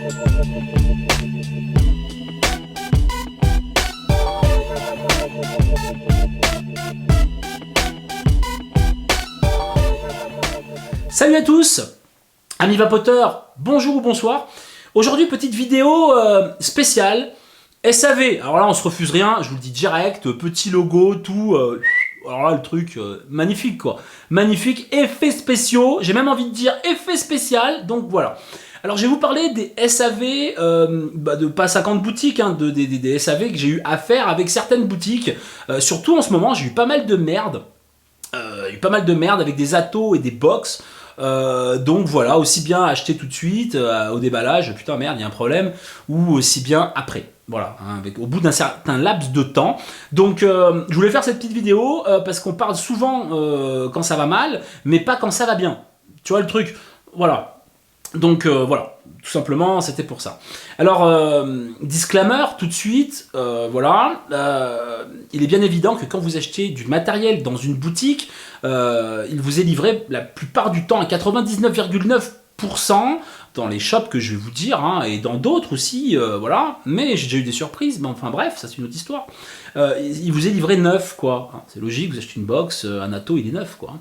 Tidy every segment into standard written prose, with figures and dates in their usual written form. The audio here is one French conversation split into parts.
Salut à tous, amis vapoteurs, bonjour ou bonsoir. Aujourd'hui, petite vidéo spéciale SAV. Alors là, on se refuse rien, je vous le dis direct, petit logo, tout. Alors là, le truc, magnifique quoi. Magnifique, effets spéciaux, j'ai même envie de dire effet spécial, donc voilà. Alors je vais vous parler des SAV, de pas 50 boutiques, hein, des SAV que j'ai eu à faire avec certaines boutiques. Surtout en ce moment, j'ai eu pas mal de merde. Avec des atos et des box. Donc voilà, aussi bien acheter tout de suite au déballage, putain merde, il y a un problème, ou aussi bien après. Voilà, hein, au bout d'un certain laps de temps. Donc je voulais faire cette petite vidéo parce qu'on parle souvent quand ça va mal, mais pas quand ça va bien. Tu vois le truc? Voilà. Donc voilà, tout simplement, c'était pour ça. Alors, disclaimer tout de suite, voilà, il est bien évident que quand vous achetez du matériel dans une boutique, il vous est livré la plupart du temps à 99,9% dans les shops que je vais vous dire, hein, et dans d'autres aussi, voilà, mais j'ai déjà eu des surprises, mais enfin bref, ça c'est une autre histoire. Il vous est livré neuf, quoi, hein, c'est logique, vous achetez une box, un ato, il est neuf, quoi.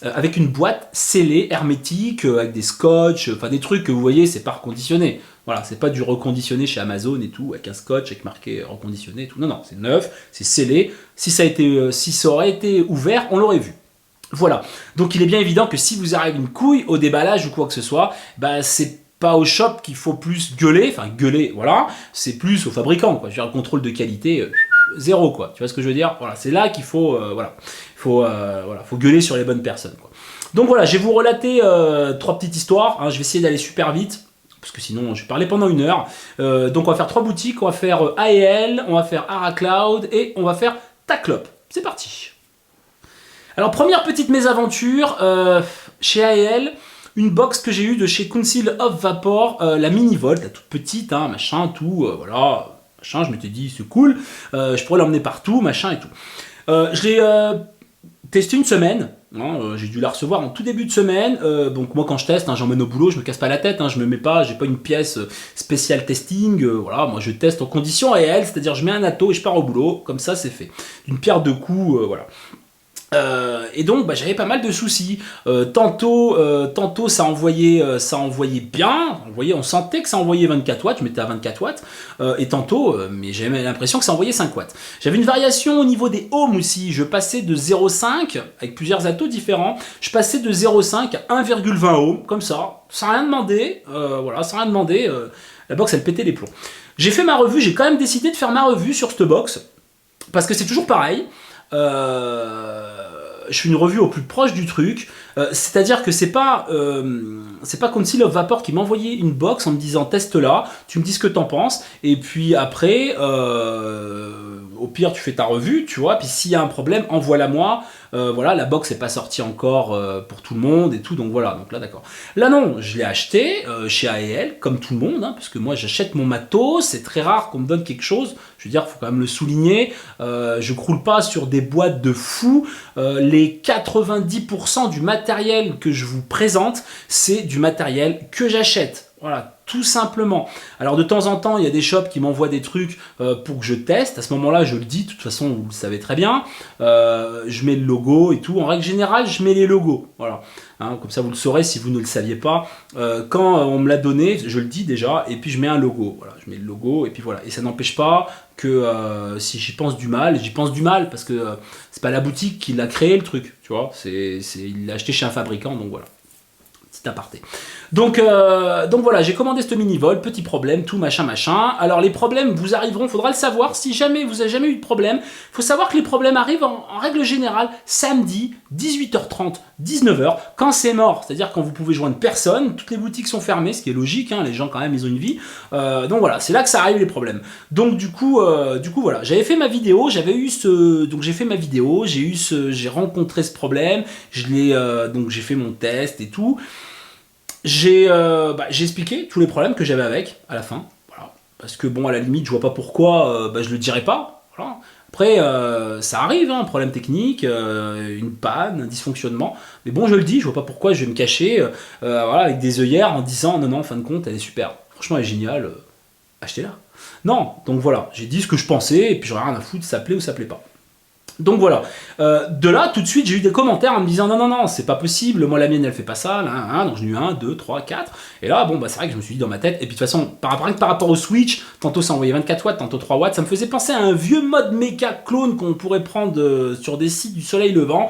Avec une boîte scellée, hermétique, avec des scotch, enfin des trucs que vous voyez, c'est pas reconditionné. Voilà, c'est pas du reconditionné chez Amazon et tout, avec un scotch, avec marqué reconditionné et tout. Non, non, c'est neuf, c'est scellé. Si ça aurait été ouvert, on l'aurait vu. Voilà. Donc il est bien évident que si vous arrive une couille au déballage ou quoi que ce soit, bah c'est pas au shop qu'il faut plus gueuler, enfin gueuler, voilà, c'est plus au fabricant, quoi. Je veux dire, le contrôle de qualité, zéro, quoi. Tu vois ce que je veux dire? Voilà, c'est là qu'il faut, voilà, faut gueuler sur les bonnes personnes, quoi. Donc voilà, je vais vous relater 3 petites histoires, hein. Je vais essayer d'aller super vite, parce que sinon je vais parler pendant 1 heure. Donc on va faire 3 boutiques, on va faire AEL, on va faire AraCloud et on va faire Taclop. C'est parti. Alors première petite mésaventure, chez AEL, une box que j'ai eue de chez Council of Vapor, la mini Volt, la toute petite, hein, machin, tout, voilà, machin, je m'étais dit c'est cool, je pourrais l'emmener partout, machin et tout. Je l'ai testé une semaine, hein, j'ai dû la recevoir en tout début de semaine, donc moi quand je teste, hein, j'emmène au boulot, je me casse pas la tête, hein, je me mets pas, j'ai pas une pièce spéciale testing, voilà, moi je teste en condition AEL, c'est-à-dire je mets un ato et je pars au boulot, comme ça c'est fait. D'une pierre deux coups, voilà. Et donc bah, j'avais pas mal de soucis. Tantôt ça envoyait bien, on sentait que ça envoyait 24 watts, je mettais à 24 watts, et tantôt, mais j'avais l'impression que ça envoyait 5 watts. J'avais une variation au niveau des ohms aussi, je passais de 0,5, avec plusieurs atos différents, je passais de 0,5 à 1,20 ohms, comme ça, sans rien demander, voilà, sans rien demander, la box elle pétait les plombs. J'ai fait ma revue, j'ai quand même décidé de faire ma revue sur cette box, parce que c'est toujours pareil. Je fais une revue au plus proche du truc, c'est-à-dire que c'est pas Council of Vapor qui m'a envoyé une box en me disant teste-la, tu me dis ce que t'en penses, et puis après, au pire tu fais ta revue, tu vois, puis s'il y a un problème, envoie-la moi, voilà, la box n'est pas sortie encore pour tout le monde et tout, donc voilà, donc là d'accord. Là non, je l'ai acheté chez AEL, comme tout le monde, hein, parce que moi j'achète mon matos, c'est très rare qu'on me donne quelque chose, je veux dire, il faut quand même le souligner, je croule pas sur des boîtes de fous, les 90% du matériel que je vous présente, c'est du matériel que j'achète. Voilà, tout simplement. Alors de temps en temps, il y a des shops qui m'envoient des trucs pour que je teste. À ce moment-là, je le dis, de toute façon, vous le savez très bien. Je mets le logo et tout. En règle générale, je mets les logos. Voilà. Hein, comme ça, vous le saurez si vous ne le saviez pas. Quand on me l'a donné, je le dis déjà, et puis je mets un logo. Voilà, je mets le logo, et puis voilà. Et ça n'empêche pas que si j'y pense du mal, parce que c'est pas la boutique qui l'a créé le truc. Tu vois, il l'a acheté chez un fabricant, donc voilà. C'est aparté. Donc voilà, j'ai commandé ce mini-vol, petit problème, tout machin. Alors les problèmes vous arriveront, faudra le savoir, si jamais vous n'avez jamais eu de problème, il faut savoir que les problèmes arrivent en règle générale samedi, 18h30, 19h, quand c'est mort, c'est-à-dire quand vous pouvez joindre personne, toutes les boutiques sont fermées, ce qui est logique, hein, les gens quand même ils ont une vie, donc voilà, c'est là que ça arrive les problèmes. Donc du coup voilà, j'avais fait ma vidéo, j'ai rencontré ce problème, donc j'ai fait mon test et tout. J'ai expliqué tous les problèmes que j'avais avec à la fin, voilà. Parce que bon, à la limite je vois pas pourquoi je le dirais pas, voilà. Après ça arrive, hein, un problème technique, une panne, un dysfonctionnement, mais bon je le dis, je vois pas pourquoi je vais me cacher voilà, avec des œillères en disant non en fin de compte elle est super. franchement elle est géniale, achetez-la. Non, donc voilà, j'ai dit ce que je pensais, et puis j'en ai rien à foutre, ça plaît ou ça plaît pas. Donc voilà, de là tout de suite j'ai eu des commentaires en me disant non non non c'est pas possible, moi la mienne elle fait pas ça, là, hein. Donc j'en ai eu 1, 2, 3, 4, et là bon bah c'est vrai que je me suis dit dans ma tête, et puis de toute façon par rapport au Switch, tantôt ça envoyait 24 watts, tantôt 3 watts, ça me faisait penser à un vieux mode méca clone qu'on pourrait prendre sur des sites du soleil levant,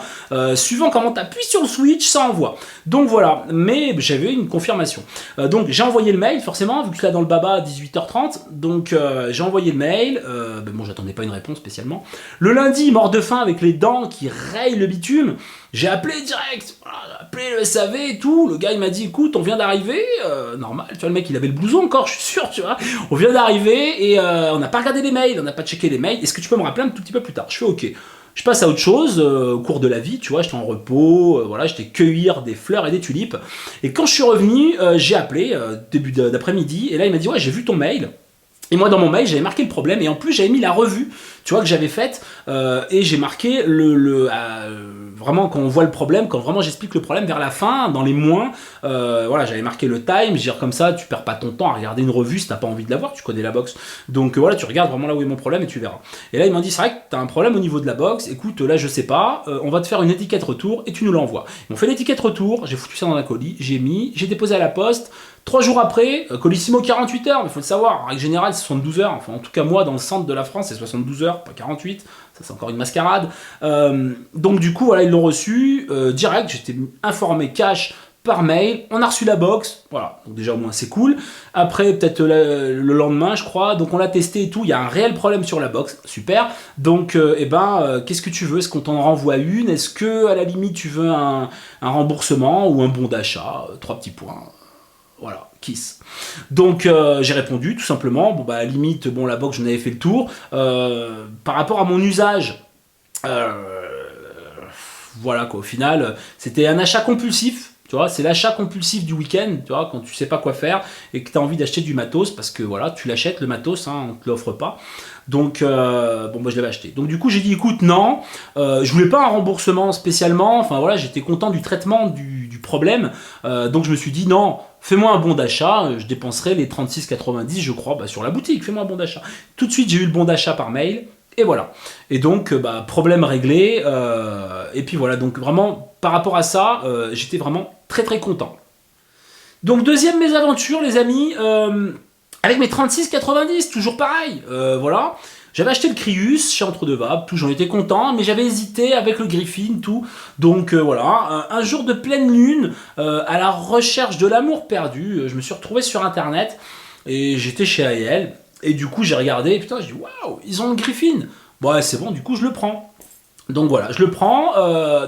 suivant comment t'appuies sur le Switch ça envoie. Donc voilà, mais j'avais une confirmation. Donc j'ai envoyé le mail forcément, vu que je suis là dans le baba à 18h30, donc j'ai envoyé le mail, bon j'attendais pas une réponse spécialement. Le lundi, mort de faim avec les dents qui rayent le bitume, j'ai appelé direct, voilà, j'ai appelé le SAV et tout, le gars il m'a dit écoute on vient d'arriver, normal, tu vois le mec il avait le blouson encore je suis sûr tu vois, on vient d'arriver et on n'a pas regardé les mails, on n'a pas checké les mails, est-ce que tu peux me rappeler un tout petit peu plus tard? Je fais ok. Je passe à autre chose au cours de la vie, tu vois, j'étais en repos, voilà, j'étais cueillir des fleurs et des tulipes. Et quand je suis revenu, j'ai appelé début d'après-midi, et là il m'a dit ouais j'ai vu ton mail. Et moi dans mon mail j'avais marqué le problème et en plus j'avais mis la revue tu vois que j'avais faite et j'ai marqué vraiment quand on voit le problème, quand vraiment j'explique le problème vers la fin, dans les moins, voilà j'avais marqué le time, je veux dire comme ça tu perds pas ton temps à regarder une revue si t'as pas envie de la voir, tu connais la box. Donc voilà tu regardes vraiment là où est mon problème et tu verras. Et là ils m'ont dit c'est vrai que t'as un problème au niveau de la box, écoute là je sais pas, on va te faire une étiquette retour et tu nous l'envoies. Ils m'ont fait l'étiquette retour, j'ai foutu ça dans un colis, j'ai déposé à la poste. 3 jours après, Colissimo 48 heures, mais il faut le savoir, en règle générale c'est 72 heures, enfin en tout cas moi dans le centre de la France c'est 72 heures, pas 48, ça c'est encore une mascarade. Donc du coup voilà ils l'ont reçu, direct, j'étais informé cash par mail, on a reçu la box, voilà, donc déjà au moins c'est cool. Après peut-être le lendemain je crois, donc on l'a testé et tout, il y a un réel problème sur la box, super. Donc qu'est-ce que tu veux, est-ce qu'on t'en renvoie une, est-ce que à la limite tu veux un remboursement ou un bon d'achat, 3 petits points. Voilà, kiss. Donc j'ai répondu tout simplement, bon bah à la limite, bon la box j'en avais fait le tour. Par rapport à mon usage, voilà quoi, au final, c'était un achat compulsif. Tu vois, c'est l'achat compulsif du week-end, tu vois, quand tu sais pas quoi faire et que tu as envie d'acheter du matos parce que voilà, tu l'achètes le matos, hein, on te l'offre pas. Donc bon, moi je l'avais acheté. Donc du coup j'ai dit écoute non, je voulais pas un remboursement spécialement. Enfin voilà, j'étais content du traitement du problème. Donc je me suis dit non, fais-moi un bon d'achat. Je dépenserai les 36,90 je crois sur la boutique. Fais-moi un bon d'achat. Tout de suite j'ai eu le bon d'achat par mail. Et voilà. Et donc, problème réglé. Et puis voilà, donc vraiment, par rapport à ça, j'étais vraiment très très content. Donc, deuxième mésaventure, les amis, avec mes 36,90, toujours pareil. Voilà. J'avais acheté le Crius chez Entre Deux Vapes, tout, j'en étais content, mais j'avais hésité avec le Griffin, tout. Donc voilà, un jour de pleine lune, à la recherche de l'amour perdu, je me suis retrouvé sur Internet et j'étais chez AEL. Et du coup, j'ai regardé, et putain, j'ai dit waouh, ils ont le Griffin. Bon, ouais, c'est bon, du coup, je le prends. Donc voilà, je le prends,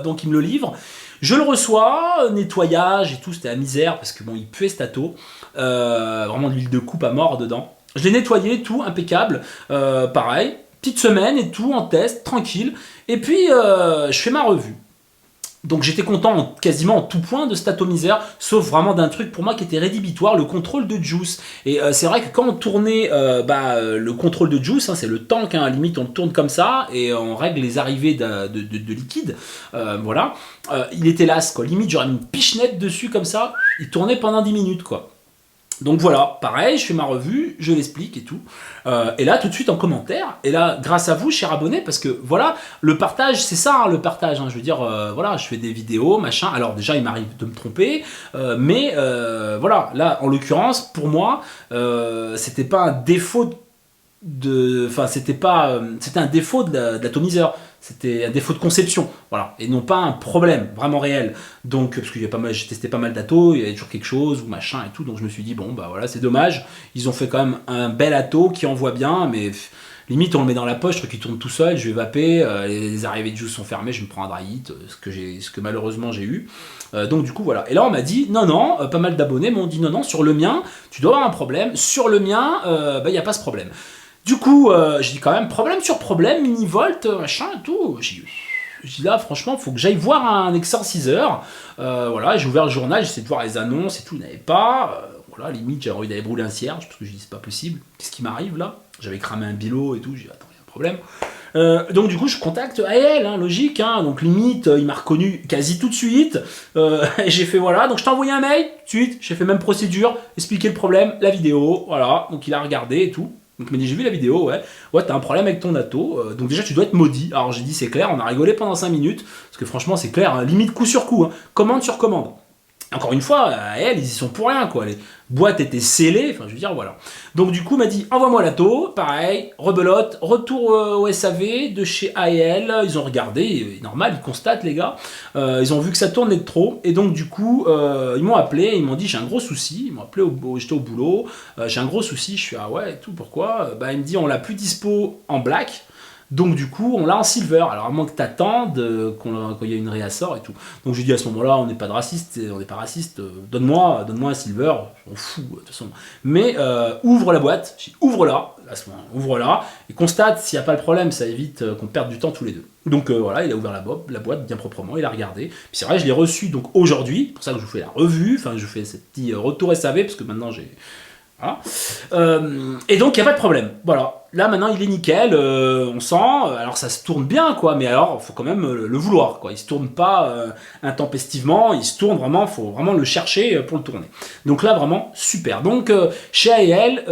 donc il me le livre. Je le reçois, nettoyage et tout, c'était la misère parce que bon, il puait stato. Vraiment de l'huile de coupe à mort dedans. Je l'ai nettoyé, tout, impeccable. Pareil, petite semaine et tout, en test, tranquille. Et puis, je fais ma revue. Donc j'étais content quasiment en tout point de cet atomiseur, sauf vraiment d'un truc pour moi qui était rédhibitoire, le contrôle de juice. Et c'est vrai que quand on tournait le contrôle de juice, hein, c'est le tank, hein, à la limite on le tourne comme ça et on règle les arrivées de liquide. Voilà, il était las quoi, limite j'aurais mis une pichenette dessus comme ça, il tournait pendant 10 minutes quoi. Donc voilà, pareil, je fais ma revue, je l'explique et tout. Et là, tout de suite en commentaire, et là, grâce à vous, chers abonnés, parce que voilà, le partage, c'est ça, hein, le partage. Hein, je veux dire, voilà, je fais des vidéos, machin. Alors déjà, il m'arrive de me tromper, mais voilà, là, en l'occurrence, pour moi, c'était pas un défaut enfin, c'était un défaut de l'atomiseur. C'était un défaut de conception, voilà, et non pas un problème vraiment réel. Donc, parce que j'ai testé pas mal d'atos, il y avait toujours quelque chose ou machin et tout, donc je me suis dit bon bah voilà, c'est dommage. Ils ont fait quand même un bel atos qui envoie bien, mais limite on le met dans la poche, le truc qui tourne tout seul, je vais vaper, les arrivées de juice sont fermées, je me prends un dry hit, ce que malheureusement j'ai eu. Donc du coup voilà. Et là on m'a dit non, pas mal d'abonnés m'ont dit non, sur le mien, tu dois avoir un problème. Sur le mien, il n'y a pas ce problème. Du coup, j'ai dit quand même problème sur problème, mini-volt, machin et tout. J'ai dit là, franchement, il faut que j'aille voir un exorciseur. Voilà, j'ai ouvert le journal, j'essaie de voir les annonces et tout, il n'y en avait pas. Voilà, limite, j'avais envie d'aller brûler un cierge parce que je dis c'est pas possible. Qu'est-ce qui m'arrive là? J'avais cramé un bilot et tout, j'ai dit attends, il y a un problème. Donc du coup, je contacte AEL, hein, logique. Hein, donc limite, il m'a reconnu quasi tout de suite. Et j'ai fait voilà. Donc je t'ai envoyé un mail tout de suite. J'ai fait même procédure, expliquer le problème, la vidéo. Voilà. Donc il a regardé et tout. Donc il m'a dit j'ai vu la vidéo, ouais. Ouais, t'as un problème avec ton Atto. Donc déjà tu dois être maudit. Alors j'ai dit c'est clair. On a rigolé pendant 5 minutes parce que franchement c'est clair. Hein, limite coup sur coup. Hein, commande sur commande. Encore une fois, AEL, ils y sont pour rien, quoi. Les boîtes étaient scellées, enfin, je veux dire, voilà. Donc, du coup, il m'a dit, envoie-moi l'atto, pareil, rebelote, retour au SAV de chez AEL. Ils ont regardé, normal, ils constatent, les gars. Ils ont vu que ça tournait de trop. Et donc, du coup, ils m'ont appelé, ils m'ont dit, j'ai un gros souci. Ils m'ont appelé, j'étais au boulot, j'ai un gros souci. Je suis, ah ouais, et tout, pourquoi? Bah, il me dit, on l'a plus dispo en black. Donc du coup, on l'a en silver. Alors à moins que t'attendes qu'il y ait une réassort et tout. Donc j'ai dit à ce moment-là, on n'est pas de raciste, on n'est pas raciste. Donne-moi un silver. Je m'en fous de toute façon. Mais ouvre la boîte. J'ai dit, ouvre-la. À ce moment, ouvre-la et constate s'il n'y a pas le problème. Ça évite qu'on perde du temps tous les deux. Donc voilà, il a ouvert la boîte bien proprement. Il a regardé. Puis c'est vrai, je l'ai reçu donc aujourd'hui. C'est pour ça que je vous fais la revue. Enfin, je fais ce petit retour SAV parce que maintenant j'ai. Voilà. Et donc il n'y a pas de problème. Voilà. Là maintenant il est nickel, on sent, alors ça se tourne bien quoi, mais alors il faut quand même le vouloir quoi. Il se tourne pas intempestivement, il se tourne vraiment, il faut vraiment le chercher pour le tourner. Donc là vraiment super. Donc chez AEL,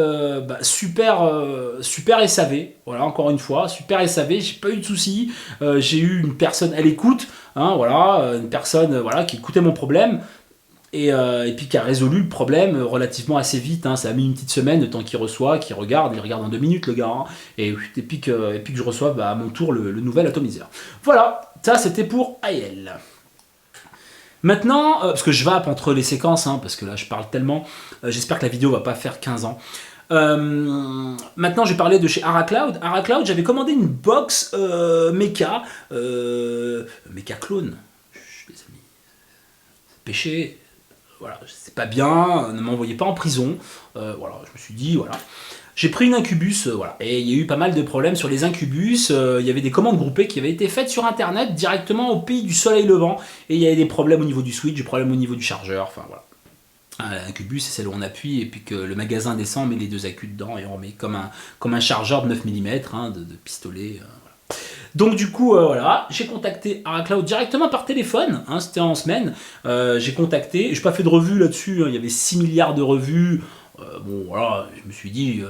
super SAV, voilà encore une fois, super SAV, j'ai pas eu de soucis, j'ai eu une personne à l'écoute, hein, voilà, une personne voilà, qui écoutait mon problème. Et puis qui a résolu le problème relativement assez vite. Hein. Ça a mis une petite semaine, le temps qu'il reçoit, qu'il regarde. Il regarde en 2 minutes, le gars. Hein. Et puis que je reçoive à mon tour le nouvel atomiseur. Voilà, ça c'était pour AEL. Maintenant, parce que je vape entre les séquences, hein, parce que là je parle tellement, j'espère que la vidéo va pas faire 15 ans. Maintenant, je vais parler de chez AraCloud. AraCloud, j'avais commandé une box Mecha clone. Les amis, péché. Voilà, c'est pas bien, ne m'envoyez pas en prison. Voilà, je me suis dit, voilà. J'ai pris une incubus, voilà. Et il y a eu pas mal de problèmes sur les incubus. Il y avait des commandes groupées qui avaient été faites sur internet directement au pays du soleil levant. Et il y avait des problèmes au niveau du switch, des problèmes au niveau du chargeur, enfin voilà. L'incubus, c'est celle où on appuie et puis que le magasin descend, on met les deux accus dedans et on met comme un chargeur de 9 mm hein, de pistolet. Donc du coup, voilà, j'ai contacté AraCloud directement par téléphone, hein, c'était en semaine. J'ai contacté, j'ai pas fait de revue là-dessus, hein, il y avait 6 milliards de revues. Bon, voilà, je me suis dit,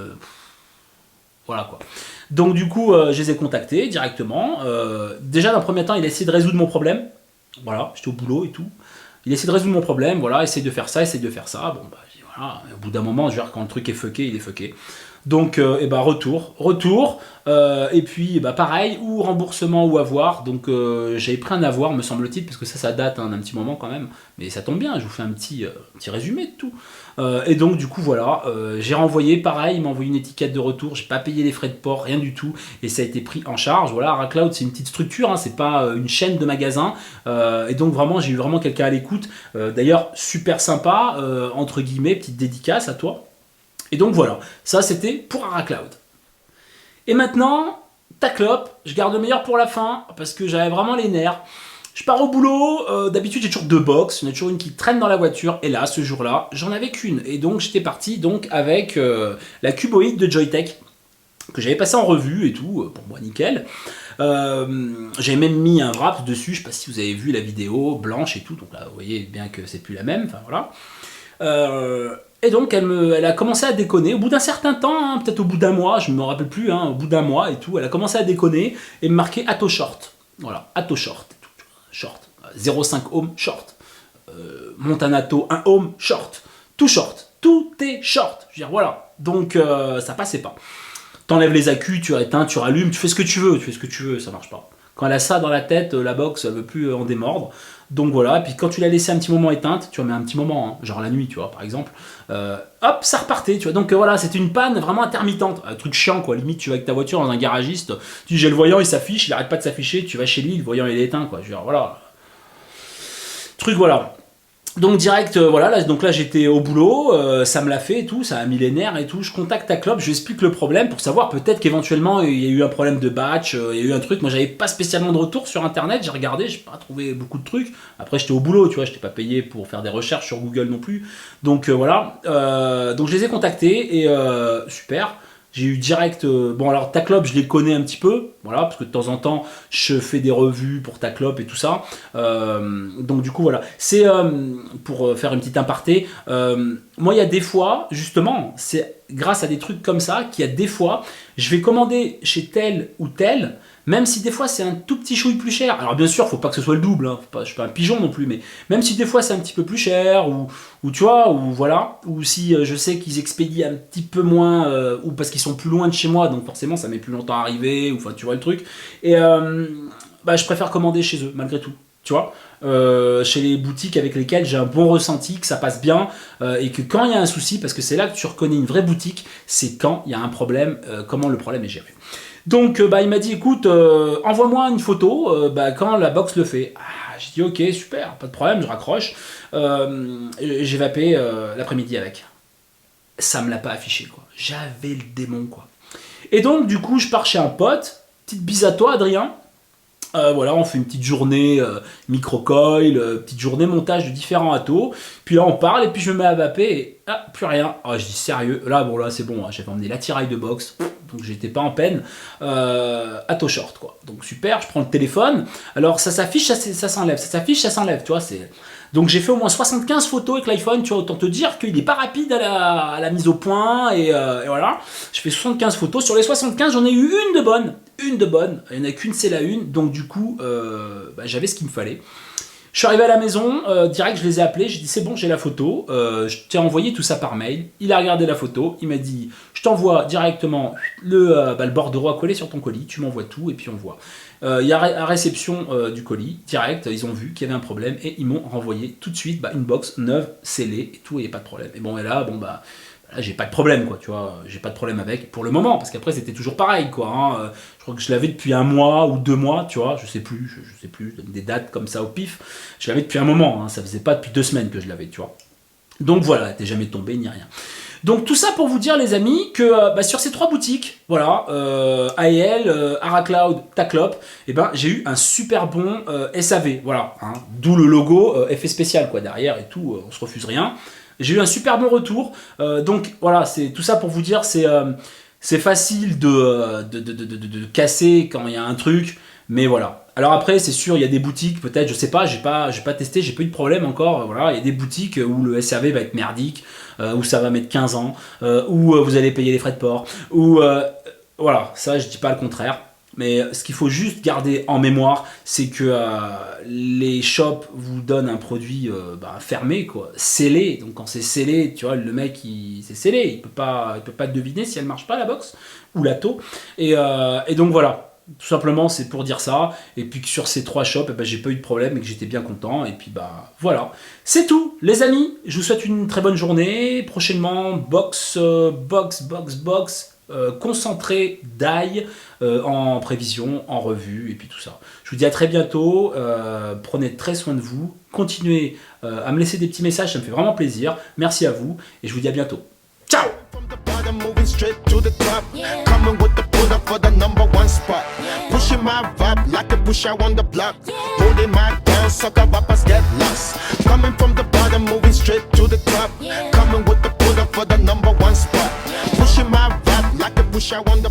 voilà quoi. Donc du coup, je les ai contactés directement. Déjà, dans un premier temps, il a essayé de résoudre mon problème. Voilà, j'étais au boulot et tout. Il a essayé de résoudre mon problème, voilà, essaye de faire ça, essaye de faire ça. Bon, bah, voilà, au bout d'un moment, je veux dire, quand le truc est fucké, il est fucké. Donc, retour. Et puis, pareil, ou remboursement ou avoir. Donc, j'avais pris un avoir, me semble-t-il, parce que ça date d'un petit moment quand même. Mais ça tombe bien, je vous fais un petit résumé de tout. Et donc, du coup, voilà, j'ai renvoyé, pareil, il m'a envoyé une étiquette de retour. J'ai pas payé les frais de port, rien du tout. Et ça a été pris en charge. Voilà, AraCloud, c'est une petite structure, hein, c'est pas une chaîne de magasins. Et donc, vraiment, j'ai eu vraiment quelqu'un à l'écoute. D'ailleurs, super sympa, entre guillemets, petite dédicace à toi. Et donc voilà, ça c'était pour AraCloud. Et maintenant, ta clope, je garde le meilleur pour la fin, parce que j'avais vraiment les nerfs. Je pars au boulot, d'habitude j'ai toujours 2 box, il y en a toujours une qui traîne dans la voiture, et là, ce jour-là, j'en avais qu'une. Et donc j'étais parti donc avec la Cuboid de Joytech, que j'avais passé en revue et tout, pour moi nickel. J'avais même mis un wrap dessus, je sais pas si vous avez vu la vidéo, blanche et tout, donc là vous voyez bien que c'est plus la même, enfin voilà. Et donc elle a commencé à déconner au bout d'un certain temps, hein, peut-être au bout d'un mois, je ne me rappelle plus, hein, au bout d'un mois et tout, elle a commencé à déconner et me marquer Atto Short. Voilà, Atto Short, short, 0,5 ohm short, monte un Atto 1 ohm short, tout est short. Je veux dire voilà, donc ça passait pas. T'enlèves les accus, tu éteins, tu rallumes, tu fais ce que tu veux, ça marche pas. Quand elle a ça dans la tête, la box, elle veut plus en démordre. Donc voilà, et puis quand tu l'as laissé un petit moment éteinte, tu remets un petit moment, hein, genre la nuit, tu vois, par exemple, hop, ça repartait, tu vois. Donc voilà, c'était une panne vraiment intermittente, un truc chiant, quoi. Limite, tu vas avec ta voiture dans un garagiste, tu dis j'ai le voyant, il s'affiche, il arrête pas de s'afficher, tu vas chez lui, le voyant il est éteint, quoi. Je veux dire, voilà. Truc, voilà. Donc direct, voilà, là j'étais au boulot, ça me l'a fait et tout, ça a mis les nerfs et tout, je contacte ta clope, je lui explique le problème pour savoir peut-être qu'éventuellement il y a eu un problème de batch, il y a eu un truc, moi j'avais pas spécialement de retour sur internet, j'ai regardé, j'ai pas trouvé beaucoup de trucs, après j'étais au boulot, tu vois, j'étais pas payé pour faire des recherches sur Google non plus, donc voilà, donc je les ai contactés et super, j'ai eu direct. Bon, alors Taclop, je les connais un petit peu, voilà, parce que de temps en temps, je fais des revues pour Taclop et tout ça. Donc, du coup, voilà. C'est pour faire une petite aparté. Moi, il y a des fois, justement, c'est grâce à des trucs comme ça qu'il y a des fois, je vais commander chez tel ou tel. Même si des fois c'est un tout petit chouille plus cher. Alors bien sûr, faut pas que ce soit le double, hein. Je suis pas un pigeon non plus, mais même si des fois c'est un petit peu plus cher, ou tu vois, ou voilà, ou si je sais qu'ils expédient un petit peu moins, ou parce qu'ils sont plus loin de chez moi, donc forcément ça met plus longtemps à arriver, ou enfin tu vois le truc. Et je préfère commander chez eux, malgré tout. Tu vois, chez les boutiques avec lesquelles j'ai un bon ressenti, que ça passe bien, et que quand il y a un souci, parce que c'est là que tu reconnais une vraie boutique, c'est quand il y a un problème, comment le problème est géré. Donc il m'a dit écoute, envoie-moi une photo quand la box le fait. Ah, j'ai dit ok, super, pas de problème, je raccroche. J'ai vapé l'après-midi avec. Ça me l'a pas affiché quoi. J'avais le démon quoi. Et donc du coup je pars chez un pote, petite bise à toi Adrien. Voilà, on fait une petite journée microcoil, petite journée montage de différents atos. Puis là, on parle et puis je me mets à vaper et plus rien. Je dis sérieux. Là, bon, là, c'est bon. Hein, j'avais emmené l'attirail de boxe, donc j'étais pas en peine. Ato short, quoi. Donc super, je prends le téléphone. Alors ça s'affiche, ça s'enlève. Ça s'affiche, ça s'enlève. Tu vois, c'est. Donc j'ai fait au moins 75 photos avec l'iPhone, tu vois, autant te dire qu'il n'est pas rapide à la mise au point, et voilà. Je fais 75 photos, sur les 75 j'en ai eu une de bonne, il n'y en a qu'une c'est la une, donc du coup j'avais ce qu'il me fallait. Je suis arrivé à la maison, direct je les ai appelés, j'ai dit c'est bon j'ai la photo, je t'ai envoyé tout ça par mail, il a regardé la photo, il m'a dit je t'envoie directement le bordereau à coller sur ton colis, tu m'envoies tout et puis on voit. Il y a la réception du colis, direct, ils ont vu qu'il y avait un problème et ils m'ont renvoyé tout de suite une box neuve, scellée et tout, et pas de problème. Et bon, et là, là, j'ai pas de problème, quoi, tu vois, j'ai pas de problème avec pour le moment, parce qu'après c'était toujours pareil, quoi. Hein. Je crois que je l'avais depuis 1 mois ou 2 mois, tu vois, je sais plus, des dates comme ça au pif. Je l'avais depuis un moment, hein, ça faisait pas depuis 2 semaines que je l'avais, tu vois. Donc voilà, t'es jamais tombé ni rien. Donc tout ça pour vous dire les amis que sur ces 3 boutiques, voilà, AEL, Aracloud, Taclop, j'ai eu un super bon SAV, voilà, hein, d'où le logo effet spécial quoi derrière et tout, on se refuse rien. J'ai eu un super bon retour, donc voilà, c'est tout ça pour vous dire, c'est facile de casser quand il y a un truc, mais voilà. Alors après, c'est sûr, il y a des boutiques, peut-être, je sais pas, j'ai pas testé, j'ai pas eu de problème encore. Voilà, il y a des boutiques où le SRV va être merdique, où ça va mettre 15 ans, où vous allez payer les frais de port, où voilà, ça je dis pas le contraire. Mais ce qu'il faut juste garder en mémoire, c'est que les shops vous donnent un produit fermé, quoi, scellé. Donc quand c'est scellé, tu vois, le mec c'est scellé, il peut pas deviner si elle marche pas la box ou la taux. Et donc voilà. Tout simplement, c'est pour dire ça. Et puis que sur ces 3 shops, j'ai pas eu de problème et que j'étais bien content. Et puis voilà. C'est tout, les amis. Je vous souhaite une très bonne journée. Prochainement, box concentré d'ail en prévision, en revue et puis tout ça. Je vous dis à très bientôt. Prenez très soin de vous. Continuez à me laisser des petits messages, ça me fait vraiment plaisir. Merci à vous et je vous dis à bientôt. Ciao! For the #1 spot, pushing my vibe like a pusher on the block. Holding my down, sucker rappers get lost. Coming from the bottom, moving straight to the top. Coming with the pull up for the #1 spot. Pushing my vibe like a pusher on the